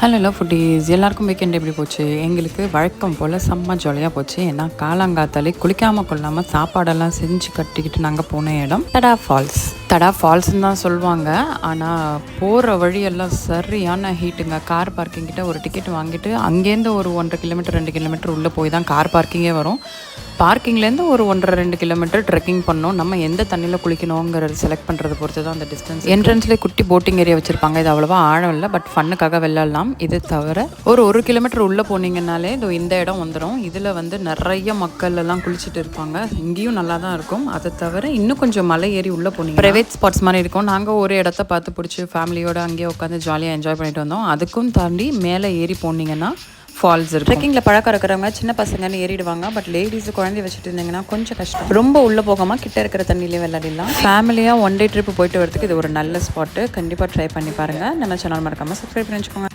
Hello foodies, எல்லாருக்கும் weekend எப்படி போச்சு? எங்களுக்கு வழக்கம் போல் செம்ம ஜாலியாக போச்சு. ஏன்னா காலங்காத்தாலே குளிக்காமல் கொள்ளாமல் சாப்பாடெல்லாம் செஞ்சு கட்டிக்கிட்டு நாங்கள் போன இடம் தடா ஃபால்ஸ்ன்னு தான் சொல்லுவாங்க. ஆனால் போகிற வழியெல்லாம் சரியான ஹீட்டுங்க. கார் பார்க்கிங் கிட்ட ஒரு டிக்கெட் வாங்கிட்டு அங்கேருந்து ஒரு 1.5 கிலோமீட்டர் 2 கிலோமீட்டர் உள்ளே போய் தான் கார் பார்க்கிங்கே வரும். பார்க்கிங்லேருந்து ஒரு 1.5-2 கிலோமீட்டர் ட்ரெக்கிங் பண்ணோம். நம்ம எந்த தண்ணியில் குளிக்கணுங்கிறது செலக்ட் பண்ணுறது பொறுத்து தான் அந்த டிஸ்டன்ஸ். என்ட்ரன்ஸ்லேயே குட்டி போட்டிங் ஏரியா வச்சுருப்பாங்க. இது அவ்வளோவா ஆழம் இல்லை, பட் ஃபன்னுக்காக விளையாடலாம். இது தவிர ஒரு கிலோமீட்டர் உள்ளே போனீங்கன்னாலே இந்த இடம் வந்துடும். இதில் நிறைய மக்கள் எல்லாம் குளிச்சுட்டு இருப்பாங்க. இங்கேயும் நல்லா தான் இருக்கும். அதை தவிர இன்னும் கொஞ்சம் மலை ஏறி உள்ளே போனீங்க ப்ரைவேட் ஸ்பாட்ஸ் மாதிரி இருக்கும். நாங்கள் ஒரு இடத்த பார்த்து பிடிச்சி ஃபேமிலியோடு அங்கேயே உட்காந்து ஜாலியாக என்ஜாய் பண்ணிட்டு வந்தோம். அதுக்கும் தாண்டி மேலே ஏறி போனீங்கன்னா ஃபால்ஸ் இருக்குது. ட்ரெக்கிங்கில் பழக்கம் இருக்கிறவங்க சின்ன பசங்கன்னு ஏறிடுவாங்க. பட் லேடிஸ் குழந்தைய வச்சுட்டு இருந்தீங்கன்னா கொஞ்சம் கஷ்டம். ரொம்ப உள்ளே போகாமல் கிட்ட இருக்கிற தண்ணியிலே விளையாடிடலாம். ஃபேமிலியாக 1 டே ட்ரிப் போயிட்டு வரதுக்கு இது ஒரு நல்ல ஸ்பாட்டு. கண்டிப்பாக ட்ரை பண்ணி பாருங்கள். நம்ம சேனல் மறக்காமல் சப்ஸ்கிரைப் பண்ணி வச்சுக்கோங்க.